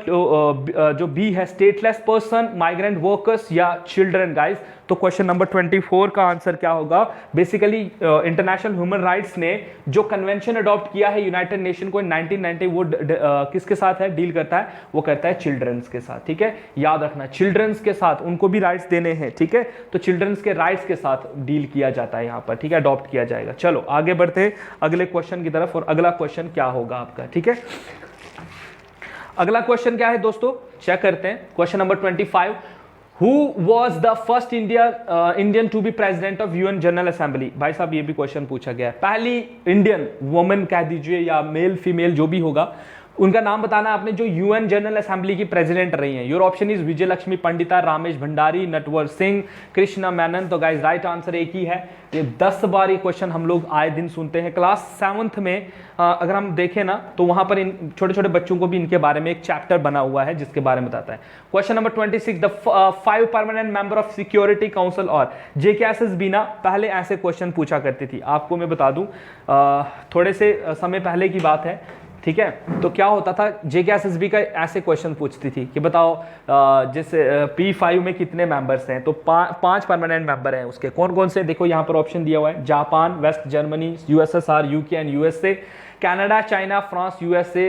जो बी है स्टेटलेस पर्सन, माइग्रेंट वर्कर्स या children guys. तो क्वेश्चन नंबर 24 का answer क्या होगा? Basically international human rights ने जो कन्वेंशन अडॉप्ट किया है यूनाइटेड नेशन को 1990, वो किसके साथ है, डील करता है? वो करता है चिल्ड्रंस के साथ, ठीक है, याद रखना चिल्ड्रंस के साथ, उनको भी राइट्स देने हैं, ठीक है, तो चिल्ड्रंस के राइट्स के साथ डील किया जाता है यहाँ पर, ठीक है, अडॉप्ट किया जाएगा। चलो आगे बढ़ते हैं अगले क्वेश्चन की तरफ, और अगला क्वेश्चन क्या होगा आपका, ठीक है। अगला क्वेश्चन क्या है दोस्तों, चेक करते हैं। Question number 25, who was the first Indian to be president of UN general assembly? भाई साहब ये भी क्वेश्चन पूछा गया है, पहली इंडियन वुमेन कह दीजिए या मेल फीमेल जो भी होगा, उनका नाम बताना आपने जो यूएन जनरल असेंबली की प्रेसिडेंट रही हैं। योर ऑप्शन इज विजय लक्ष्मी पंडिता, रामेश भंडारी, नटवर सिंह, कृष्णा मेनन। तो गाइस राइट आंसर एक ही है। ये 10 बार ये क्वेश्चन हम लोग आए दिन सुनते हैं। क्लास 7th में अगर हम देखें ना तो वहां पर इन छोटे छोटे बच्चों को भी इनके बारे में एक चैप्टर बना हुआ है जिसके बारे में बताता है। Question number 26, the 5 permanent member of security council और JKSSB ना पहले ऐसे क्वेश्चन पूछा करती थी। आपको मैं बता दूं थोड़े से समय पहले की बात है, ठीक है। तो क्या होता था, JKSSB का ऐसे क्वेश्चन पूछती थी कि बताओ जैसे P5 में कितने मेंबर्स हैं, तो 5 परमानेंट मेंबर हैं उसके। कौन कौन से, देखो यहाँ पर ऑप्शन दिया हुआ है, Japan, west Germany, USSR, UK and USA, Canada, China, France, USA,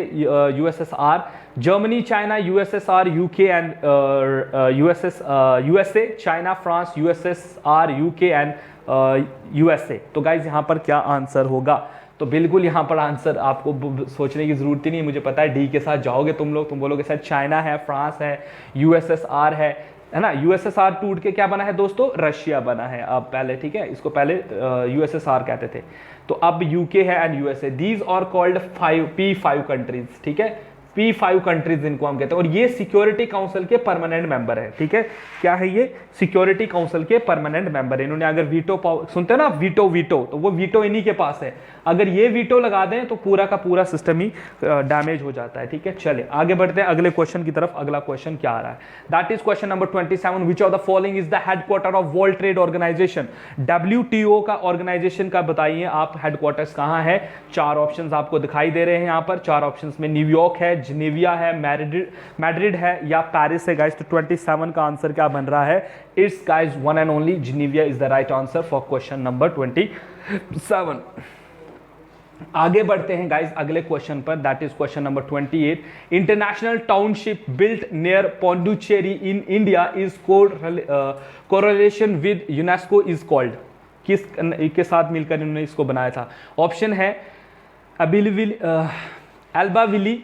USSR, Germany, China, USSR, UK and USA, China, France, USSR, UK and USA। तो गाइज यहाँ पर क्या आंसर होगा? तो बिल्कुल यहाँ पर आंसर आपको सोचने की जरूरत ही नहीं, मुझे पता है डी के साथ जाओगे तुम लोग, तुम बोलोगे सर चाइना है, फ्रांस है, USSR है ना। USSR टूट के क्या बना है दोस्तों? रशिया बना है अब पहले, ठीक है, इसको पहले USSR कहते थे, तो अब UK है and USA। These are called P5 countries, ठीक है, P5 कंट्रीज इनको हम कहते हैं, और ये सिक्योरिटी काउंसिल के परमानेंट मेंबर है, ठीक है। क्या है ये? सिक्योरिटी काउंसिल के परमानेंट मेंबर है। इन्होंने अगर वीटो पावर, सुनते हैं ना वीटो, तो वो वीटो इन्हीं के पास है। अगर ये वीटो लगा दें तो पूरा का पूरा सिस्टम ही डैमेज हो जाता है, ठीक है। चले आगे बढ़ते हैं अगले क्वेश्चन की तरफ। अगला क्वेश्चन क्या आ रहा है? That is question number 27, which of the following is the headquarter of world trade organisation? WTO का ऑर्गेनाइजेशन का बताइए आप हेडक्वार्टर्स कहां है? 4 ऑप्शंस आपको दिखाई दे रहे हैं यहाँ पर। 4 ऑप्शंस में न्यूयॉर्क है, जिनेविया है, मैड्रिड है या पेरिस है गाइस। तो 27 का आंसर क्या बन रहा है? It's guys one and only Geneva is the right answer for question number 27। आगे बढ़ते हैं गाइस अगले क्वेश्चन पर, that is question number 28। International township built near Pondicherry in India is correlation with UNESCO is called? किस के साथ मिलकर इन्होंने इसको बनाया था? ऑप्शन है एल्बाविली,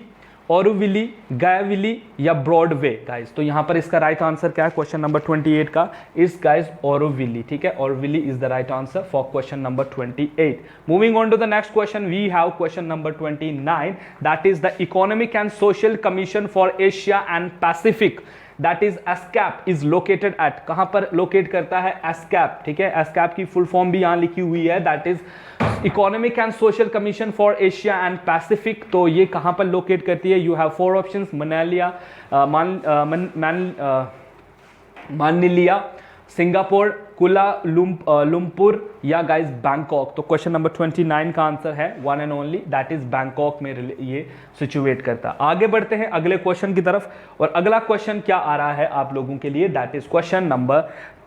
ओरोविली, गायाविली या ब्रॉडवे गाइस। तो यहां पर इसका राइट आंसर क्या है क्वेश्चन नंबर 28 का? इज गाइस ओरोविली, ठीक है, Auroville is the right answer for question number 28। Moving on to the next question, we have question number 29, that is the Economic and Social Commission for Asia and Pacific, that is ESCAP, is located at. कहां पर locate करता है? एस्कैप, ठीक है। एस्कैप की full form भी यहां लिखी हुई है, that is economic and Social Commission for Asia and Pacific. तो ये कहां पर लोकेट करती है? यू हैव 4 ऑप्शंस, मानिलिया, सिंगापुर, कुला लुम्पुर या गाइस बैंकॉक। तो क्वेश्चन नंबर 29 का आंसर है one and only, that is Bangkok में ये सिचुएट करता है। आगे बढ़ते हैं अगले क्वेश्चन की तरफ, और अगला क्वेश्चन क्या आ रहा है आप लोगों के लिए? That is question number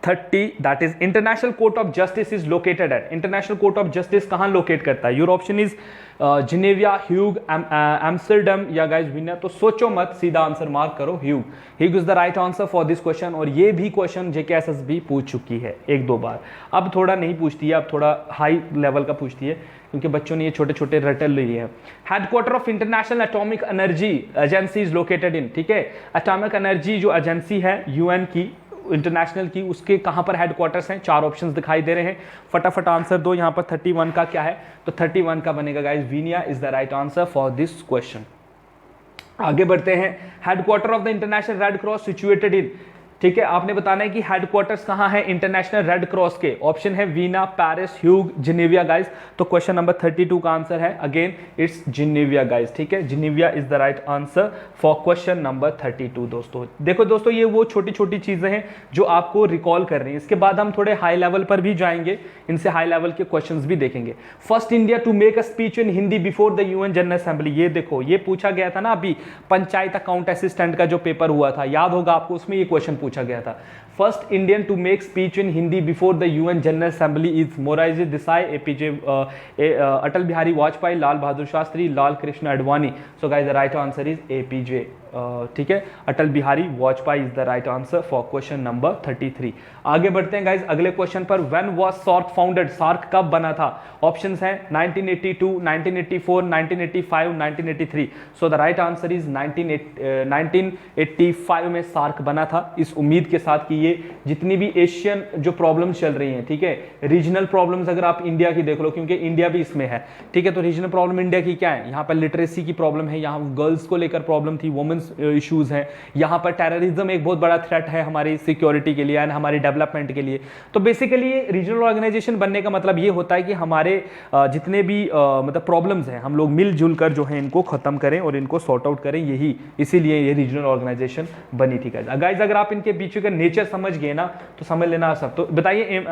30, that is International court of Justice is located at. International court of Justice कहां लोकेट करता है? Your option is Geneva, Hague, Amsterdam या गाइस विनर। तो सोचो मत, सीधा आंसर मार्क करो, Hague. Hague is the right answer for this question. और ये भी क्वेश्चन JKSSB पूछ चुकी है 1-2 बार, अब थोड़ा नहीं पूछती है, अब थोड़ा हाई लेवल का पूछती है क्योंकि बच्चों ने ये छोटे छोटे रटल लिए हैं। Headquarter of international atomic energy agency is located इन, ठीक है। एटॉमिक एनर्जी जो एजेंसी है UN की, इंटरनेशनल की, उसके कहां पर हेडक्वार्टर्स हैं? 4 ऑप्शंस दिखाई दे रहे हैं, फटाफट आंसर दो। यहां पर 31 का क्या है? तो 31 का बनेगा guys Vienna is the right answer for this question. आगे बढ़ते हैं, headquarter of the International Red Cross situated in, ठीक है, आपने बताना है कि हेडक्वार्टर्स कहाँ है इंटरनेशनल रेड क्रॉस के। ऑप्शन है Vienna, Paris, Hague, Geneva guys. तो क्वेश्चन नंबर 32 का आंसर है अगेन इट्स जिनेविया गाइस। ठीक है, Geneva is the right answer for question number 32 दोस्तों। देखो दोस्तों, ये वो छोटी छोटी चीजें हैं जो आपको रिकॉल कर रही हैं। इसके बाद हम थोड़े हाई लेवल पर भी जाएंगे, इनसे हाई लेवल के क्वेश्चंस भी देखेंगे। First India to make a speech in Hindi before the UN general assembly. ये देखो, ये पूछा गया था ना अभी पंचायत अकाउंट असिस्टेंट का जो पेपर हुआ था, याद होगा आपको, उसमें ये क्वेश्चन पूछा गया था। First Indian to make speech in Hindi before the UN general Assembly is Morarji Desai, APJ Atal Bihari Vajpayee, Lal Bahadur Shastri, Lal Krishna Advani. So guys the right answer is APJ, ठीक है, Atal Bihari Vajpayee is the right answer for question number 33। आगे बढ़ते हैं गाइस अगले क्वेश्चन पर। When was SAARC founded? SAARC कब बना था? ऑप्शंस हैं 1982, 1984, 1985, 1983। So the right answer is 1985 में सार्क बना था, इस उम्मीद के साथ कि ये जितनी भी एशियन जो प्रॉब्लम्स चल रही हैं, ठीक है, रीजनल प्रॉब्लम्स अगर आप इंडिया की देख लो, क्योंकि इंडिया भी इसमें है, ठीक है, तो रीजनल प्रॉब्लम इंडिया की क्या है? यहाँ पर लिटरेसी की प्रॉब्लम है, यहाँ गर्ल्स को लेकर प्रॉब्लम थी, वुमेन्स इश्यूज हैं, यहाँ पर टेररिज्म एक बहुत बड़ा थ्रेट है हमारी सिक्योरिटी के लिए एंड हमारी डेवलपमेंट के लिए। तो बेसिकली रीजनल ऑर्गेनाइजेशन बनने का मतलब ये होता है कि हमारे जितने भी मतलब प्रॉब्लम्स हैं, हम लोग मिलजुल कर जो है इनको खत्म करें और इनको सॉर्ट आउट करें, यही इसीलिए ये रीजनल ऑर्गेनाइजेशन बनी थी गाइस। अगर आप इनके बीच का नेचर समझ गए ना तो समझ लेना सब। तो बताइए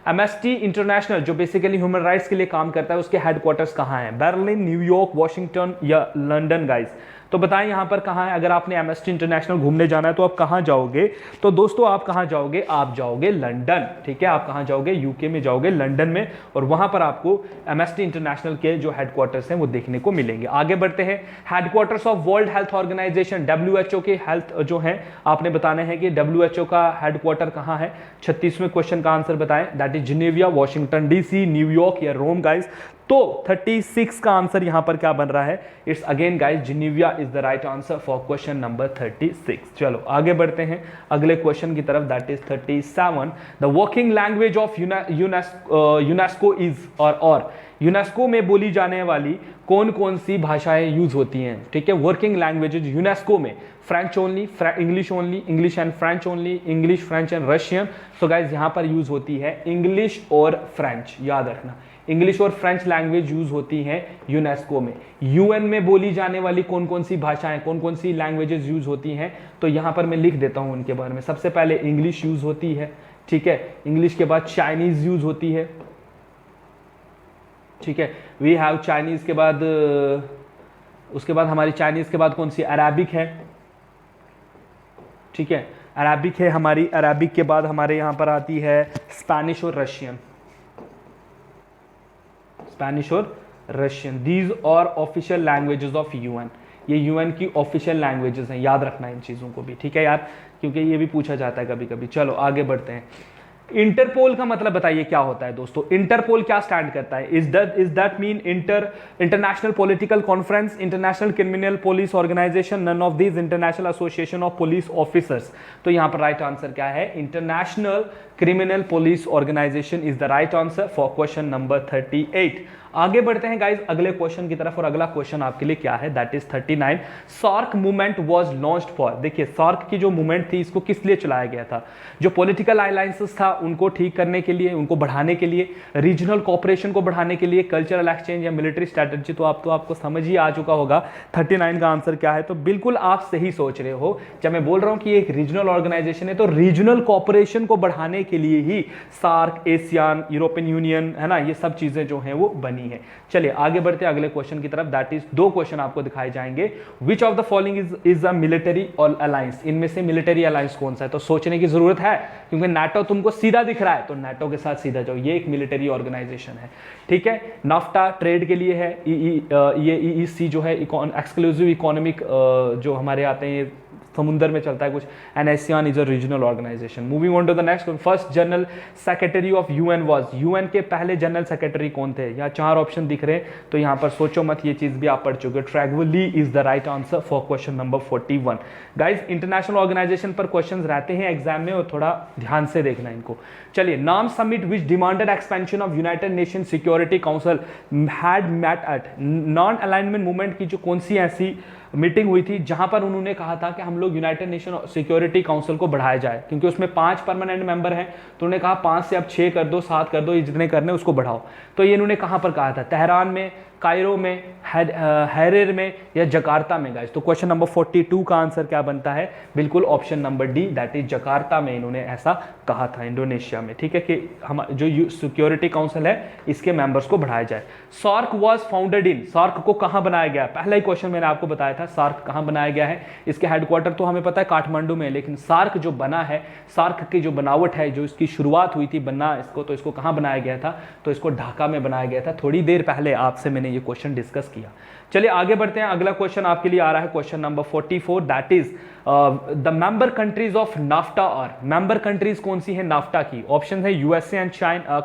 एमएसटी इंटरनेशनल जो बेसिकली ह्यूमन राइट्स के लिए काम करता है, उसके हेडक्वार्टर्स कहाँ हैं? बर्लिन, न्यूयॉर्क, वॉशिंगटन या लंदन गाइस? तो बताएं यहाँ पर कहाँ है? अगर आपने एमएसटी इंटरनेशनल घूमने जाना है तो आप कहाँ जाओगे? तो दोस्तों आप कहाँ जाओगे? आप जाओगे लंदन, ठीक है, आप कहाँ जाओगे? यूके में जाओगे, लंदन में, और वहां पर आपको एमएसटी इंटरनेशनल के जो हेडक्वार्टर्स हैं वो देखने को मिलेंगे। आगे बढ़ते हैं, headquarters of world health organisation, WHO के हेल्थ जो है आपने बताना है कि डब्ल्यूएचओ का हेडक्वार्टर कहाँ है। 36वें क्वेश्चन का आंसर बताएं, that is Geneva, Washington DC, New York या रोम गाइस। तो 36 का आंसर यहां पर क्या बन रहा है? It's again guys Geneva is the right answer for question number 36। चलो आगे बढ़ते हैं अगले क्वेश्चन की तरफ, that is 37। The working language of UNESCO is, और यूनेस्को में बोली जाने वाली कौन कौन सी भाषाएं यूज होती हैं? ठीक है, वर्किंग लैंग्वेजेज यूनेस्को में French only, English only, English and French only, English, French and Russian. So guys यहां पर यूज होती है इंग्लिश और फ्रेंच, याद रखना, इंग्लिश और फ्रेंच लैंग्वेज यूज होती हैं यूनेस्को में। यूएन में बोली जाने वाली कौन कौन सी भाषाएं, कौन कौन सी लैंग्वेजेस यूज होती हैं? तो यहां पर मैं लिख देता हूं उनके बारे में। सबसे पहले इंग्लिश यूज होती है, ठीक है, इंग्लिश के बाद चाइनीज यूज होती है, ठीक है, वी हैव चाइनीज के बाद उसके बाद हमारी चाइनीज के बाद कौन सी? अरेबिक है, ठीक है, अरेबिक है हमारी। अरेबिक के बाद हमारे यहां पर आती है स्पेनिश और रशियन, स्पेनिश और Russian. These are official languages of UN, ये यूएन की ऑफिशियल लैंग्वेजेस हैं, याद रखना इन चीज़ों को भी, ठीक है यार, क्योंकि ये भी पूछा जाता है कभी कभी। चलो आगे बढ़ते हैं। इंटरपोल का मतलब बताइए क्या होता है दोस्तों? इंटरपोल क्या स्टैंड करता है? Is that mean international political conference, international criminal police organisation, none of these, international association of police officers. तो यहां पर राइट आंसर क्या है? International criminal police organisation is the right answer for question number 38। आगे बढ़ते हैं guys अगले question की तरफ, और अगला क्वेश्चन आपके लिए क्या है? That is 39। SAARC movement was launched for, देखिए सार्क की जो मूवमेंट थी इसको किस लिए चलाया गया था? जो पॉलिटिकल अलायंसेस था उनको ठीक करने के लिए, उनको बढ़ाने के लिए, रीजनल कोऑपरेशन को बढ़ाने के लिए, कल्चरल एक्सचेंज या मिलिट्री स्ट्रेटजी। तो आपको समझ ही आ चुका होगा 39 का आंसर क्या है। तो बिल्कुल आप सही सोच रहे हो, जब मैं बोल रहा हूं कि एक रीजनल ऑर्गेनाइजेशन है तो रीजनल कोऑपरेशन को बढ़ाने के लिए ही सार्क, एशियान, यूरोपियन यूनियन, है ना, ये सब चीजें जो हैं वो बनी है। चलिए आगे बढ़ते हैं अगले क्वेश्चन की तरफ, दैट इज 2 क्वेश्चन आपको दिखाए जाएंगे। विच of the following is a military alliance, इनमें से मिलिट्री अलायंस कौन सा है? तो सोचने की जरूरत है, क्योंकि नाटो तुमको सीधा दिख रहा है तो नाटो के साथ सीधा जाओ, ये एक मिलिट्री ऑर्गेनाइजेशन है, ठीक है। नाफ्टा ट्रेड के लिए है, ये ईईसी जो है एक्सक्लूसिव इकोनॉमिक जो हमारे आते हैं समुंदर में चलता है कुछ, and ASEAN is a regional organisation. Moving on to the next, first general secretary of UN was, UN के पहले जनरल सेक्रेटरी कौन थे? यहाँ 4 ऑप्शन दिख रहे हैं, तो यहाँ पर सोचो मत, ये चीज भी आप पढ़ चुके हो। ट्रैगवली is the right answer for question number 41। Guys international organisation पर क्वेश्चन रहते हैं एग्जाम में, और थोड़ा ध्यान से देखना इनको। चलिए, NAM summit which demanded expansion of United nation security council had met at, non alignment movement की जो कौन सी ऐसी मीटिंग हुई थी जहां पर उन्होंने कहा था कि हम लोग यूनाइटेड नेशन सिक्योरिटी काउंसिल को बढ़ाया जाए, क्योंकि उसमें 5 परमानेंट मेंबर हैं। तो उन्होंने कहा 5 से अब 6 कर दो, 7 कर दो, ये जितने करने उसको बढ़ाओ। तो ये इन्होंने कहां पर कहा था? तेहरान में, कायरो में, हैरेर में या जकार्ता में गाइस। तो क्वेश्चन नंबर 42 का आंसर क्या बनता है? बिल्कुल option number D, that is Jakarta में इन्होंने ऐसा कहा था, इंडोनेशिया में, ठीक है, कि हम जो सिक्योरिटी काउंसिल है इसके मेंबर्स को बढ़ाया जाए। SAARC was founded in, SAARC को कहां बनाया गया? पहला ही क्वेश्चन मैंने आपको बताया था, सार्क कहां बनाया गया है। इसके हेडक्वार्टर तो हमें पता है काठमांडू में, लेकिन सार्क जो बना है, सार्क की जो बनावट है, जो इसकी शुरुआत हुई थी बनना इसको, तो इसको कहां बनाया गया था? तो इसको ढाका में बनाया गया था। थोड़ी देर पहले आपसे मैंने ये क्वेश्चन डिस्कस किया। चलिए आगे बढ़ते हैं। अगला क्वेश्चन आपके लिए आ रहा है question number 44, that is the member countries of NAFTA. और मेंबर कंट्रीज कौन सी है नाफ्टा की? ऑप्शन है USA and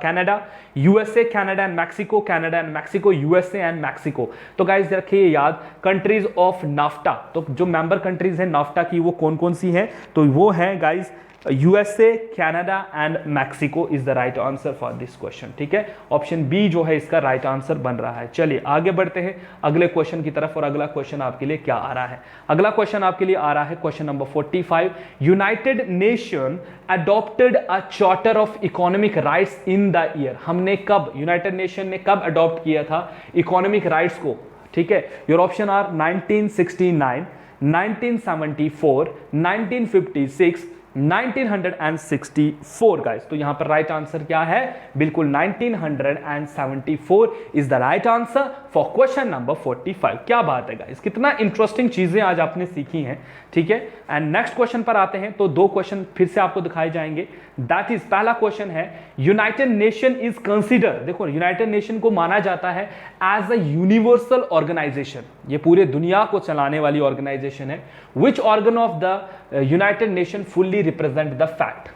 Canada, USA, Canada and Mexico, Canada and Mexico, USA and Mexico. तो गाइस रखिए याद, कंट्रीज ऑफ नाफ्टा, तो जो मेंबर कंट्रीज है नाफ्टा की वो कौन कौन सी है? तो वो है guys USA, Canada and Mexico is the right answer for this question, ठीक है। ऑप्शन बी जो है इसका राइट आंसर बन रहा है। चलिए आगे बढ़ते हैं अगले क्वेश्चन की तरफ। और अगला क्वेश्चन आपके लिए क्या आ रहा है? अगला क्वेश्चन आपके लिए आ रहा है question number 45, United nation adopted a charter of economic rights in the year. हमने कब, यूनाइटेड नेशन ने कब अडॉप्ट किया था इकोनॉमिक राइट्स को? ठीक है, योर ऑप्शन आर 1969, 1974, 1956, 1964 गाइस। तो यहां पर राइट आंसर क्या है? बिल्कुल 1974 is the right answer for question number 45। क्या बात है गाइस, कितना इंटरेस्टिंग चीजें आज आपने सीखी हैं, ठीक है। एंड नेक्स्ट क्वेश्चन पर आते हैं। तो 2 क्वेश्चन फिर से आपको दिखाए जाएंगे, दैट इज, पहला क्वेश्चन है यूनाइटेड नेशन इज कंसीडर, देखो यूनाइटेड नेशन को माना जाता है एज अ यूनिवर्सल ऑर्गेनाइजेशन, ये पूरे दुनिया को चलाने वाली ऑर्गेनाइजेशन है। Which organ of the United nation fully represent the fact,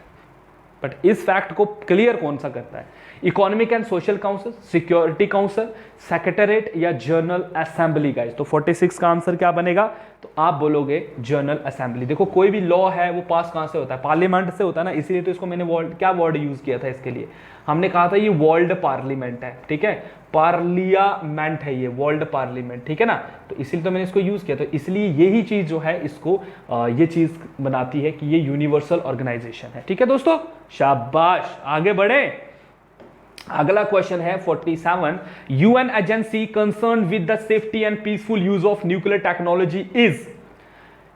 but इस फैक्ट को क्लियर कौन सा करता है? Economic and social council, security council, secretariat या जनरल असेंबली गाइस। तो 46 का आंसर क्या बनेगा? तो आप बोलोगे जनरल असेंबली। देखो कोई भी लॉ है वो पास कहां से होता है? पार्लियामेंट से होता है ना, इसीलिए तो इसको मैंने क्या वर्ड यूज किया था इसके लिए? हमने कहा था ये वर्ल्ड पार्लियामेंट है, ठीक है, पार्लियामेंट है ये, वर्ल्ड पार्लियामेंट, ठीक है ना। तो इसलिए तो मैंने इसको यूज किया। तो इसलिए यही चीज जो है इसको ये चीज बनाती है कि ये यूनिवर्सल ऑर्गेनाइजेशन है, ठीक है दोस्तों, शाबाश। आगे बढ़े, अगला क्वेश्चन है 47, UN agency concern with the safety and peaceful use of nuclear technology is.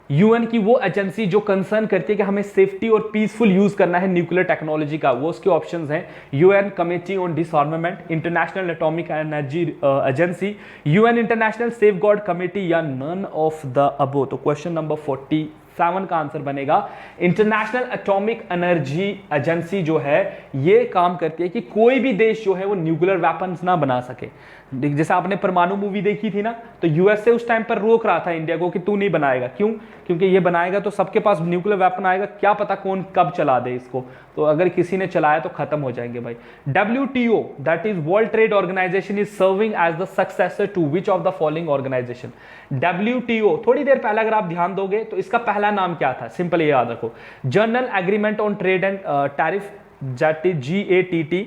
UN की वो एजेंसी जो कंसर्न करती है कि हमें सेफ्टी और पीसफुल यूज करना है न्यूक्लियर टेक्नोलॉजी का, वो उसके ऑप्शंस हैं UN committee on डिसआर्मामेंट, international atomic energy agency, UN international safeguard committee या नन ऑफ द अबो। तो क्वेश्चन नंबर 47 का आंसर बनेगा इंटरनेशनल एटॉमिक एनर्जी एजेंसी जो है ये काम करती है कि कोई भी देश जो है वो न्यूक्लियर वेपन्स ना बना सके। जैसे आपने परमाणु मूवी देखी थी ना, तो यूएसए उस टाइम पर रोक रहा था इंडिया को कि तू नहीं बनाएगा। क्यों? क्योंकि ये बनाएगा तो सबके पास न्यूक्लियर वेपन आएगा, क्या पता कौन कब चला दे इसको, तो अगर किसी ने चलाया तो खत्म हो जाएंगे भाई। WTO that is world trade organisation is serving as the successor to which of the following organisation. WTO थोड़ी देर पहले अगर आप ध्यान दोगे तो इसका पहला नाम क्या था? सिंपल ये याद रखो, general agreement on trade and tariff, that is GATT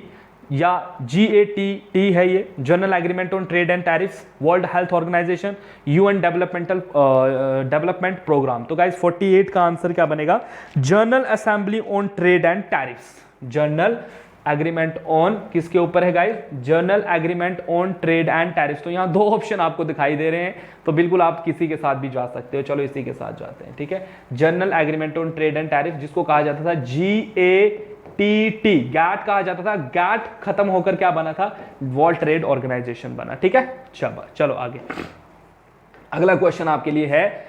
या GATT है ये, general agreement on trade and tariffs, world health organisation, UN development program. तो गाइस 48 का आंसर क्या बनेगा? General assembly on trade and tariffs. General agreement on किसके ऊपर है guys? General agreement on trade and tariffs. तो यहाँ 2 ऑप्शन आपको दिखाई दे रहे हैं, तो बिल्कुल आप किसी के साथ भी जा सकते हो। चलो इसी के साथ जाते हैं, ठीक है। General agreement on trade and tariff, जिसको कहा जाता था GATT, गैट कहा जाता था। गैट खत्म होकर क्या बना था? वर्ल्ड ट्रेड ऑर्गेनाइजेशन बना, ठीक है। चलो आगे, अगला क्वेश्चन आपके लिए है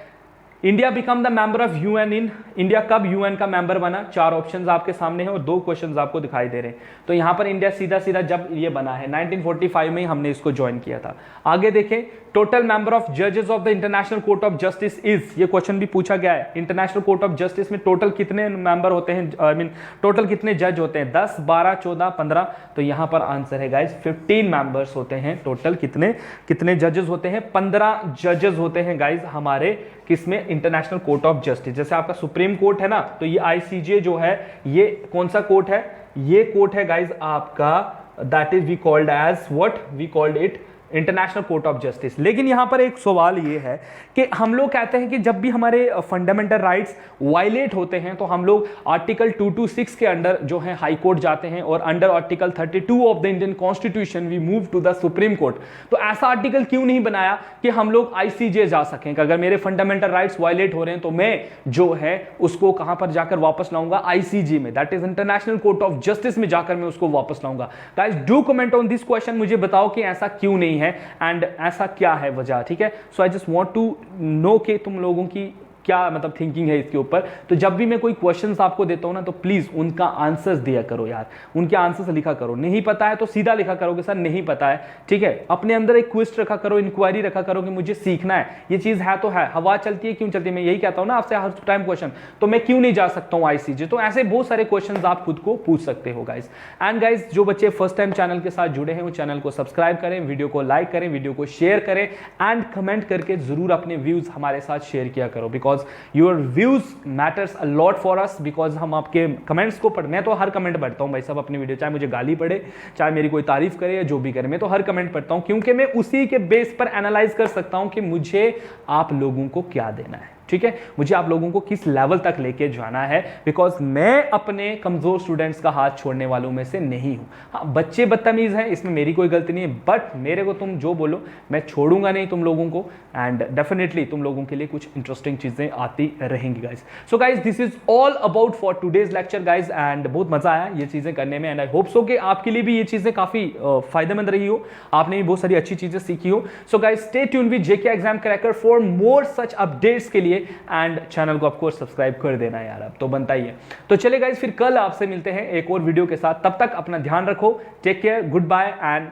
India become the member of UN in, India कब यूएन का मेंबर बना? 4 ऑप्शंस आपके सामने हैं और 2 क्वेश्चंस आपको दिखाई दे रहे हैं। तो यहां पर इंडिया सीधा सीधा जब ये बना है 1945 में ही हमने इसको ज्वाइन किया था। आगे देखें, टोटल मेंबर ऑफ जजेस of the international court of Justice is, ये क्वेश्चन भी पूछा गया है। इंटरनेशनल कोर्ट ऑफ जस्टिस में टोटल कितने मेंबर होते हैं, आई मीन टोटल कितने जज होते हैं? 10, 12, 14, 15। तो यहां पर आंसर है गाइस 15 मेंबर्स होते हैं। टोटल कितने जजेस होते हैं? 15 जजेस होते हैं गाइस हमारे किसमें? International court of justice. जैसे आपका सुप्रीम कोर्ट है ना, तो ये ICJ जो है ये कौन सा कोर्ट है? ये कोर्ट है गाइस आपका, that is we called as what? We called it international court of justice. लेकिन यहां पर एक सवाल ये है कि हम लोग कहते हैं कि जब भी हमारे फंडामेंटल राइट्स वायलेट होते हैं तो हम लोग आर्टिकल 226 के अंडर जो है हाई कोर्ट जाते हैं और under article 32 of the Indian constitution we move to the supreme court. तो ऐसा आर्टिकल क्यों नहीं बनाया कि हम लोग आईसीजे जा सकें कि अगर मेरे फंडामेंटल राइट्स वायलेट हो रहे हैं तो मैं जो है उसको कहां पर जाकर वापस लाऊंगा, आईसीजे में, that is International court of justice में जाकर मैं उसको वापस लाऊंगा। Guys do comment on this question, मुझे बताओ कि ऐसा क्यों नहीं है एंड ऐसा क्या है वजह, ठीक है। So I just want to know कि तुम लोगों की क्या मतलब थिंकिंग है इसके ऊपर। तो जब भी मैं कोई क्वेश्चंस आपको देता हूं ना तो प्लीज उनका आंसर्स दिया करो यार, उनके आंसर्स लिखा करो। नहीं पता है तो सीधा लिखा करो कि सर नहीं पता है, ठीक है। अपने अंदर एक क्विज रखा करो, इंक्वायरी रखा करो कि मुझे सीखना है, ये चीज है तो है, हवा चलती है क्यों चलती है, मैं यही कहता हूं ना आपसे हर टाइम क्वेश्चन, तो मैं क्यों नहीं जा सकता हूं आईसीजे। तो ऐसे बहुत सारे क्वेश्चन आप खुद को पूछ सकते हो गाइस। एंड गाइस जो बच्चे फर्स्ट टाइम चैनल के साथ जुड़े हैं वो चैनल को सब्सक्राइब करें, वीडियो को लाइक करें, वीडियो को शेयर करें एंड कमेंट करके जरूर अपने व्यूज हमारे साथ शेयर किया करो, because your views matters a lot for us. Because हम आपके कमेंट्स को मैं तो हर कमेंट पढ़ता हूं भाई सब अपनी वीडियो, चाहे मुझे गाली पड़े, चाहे मेरी कोई तारीफ करे या जो भी करे, मैं तो हर कमेंट पढ़ता हूं क्योंकि मैं उसी के बेस पर एनालाइज कर सकता हूं कि मुझे आप लोगों को क्या देना है, ठीक है, मुझे आप लोगों को किस लेवल तक लेके जाना है। बिकॉज मैं अपने कमजोर स्टूडेंट्स का हाथ छोड़ने वालों में से नहीं हूं। हाँ बच्चे बदतमीज हैं, इसमें मेरी कोई गलती नहीं है, बट मेरे को तुम जो बोलो मैं छोड़ूंगा नहीं तुम लोगों को एंड डेफिनेटली तुम लोगों के लिए कुछ इंटरेस्टिंग चीजें आती रहेंगी guys. So guys this is all about for today's lecture guys and बहुत मजा आया ये चीजें करने में एंड आई होप सो कि आपके लिए भी ये चीजें काफी फायदेमंद रही हो, आपने भी बहुत सारी अच्छी चीजें सीखी हो। So guys stay tune with JK exam cracker for more such updates के लिए एंड चैनल को ऑफ कोर्स सब्सक्राइब कर देना यार, अब तो बनता ही है। तो चले गाइस फिर कल आपसे मिलते हैं एक और वीडियो के साथ, तब तक अपना ध्यान रखो, take care, goodbye and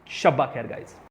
शब्बा खैर गाइस।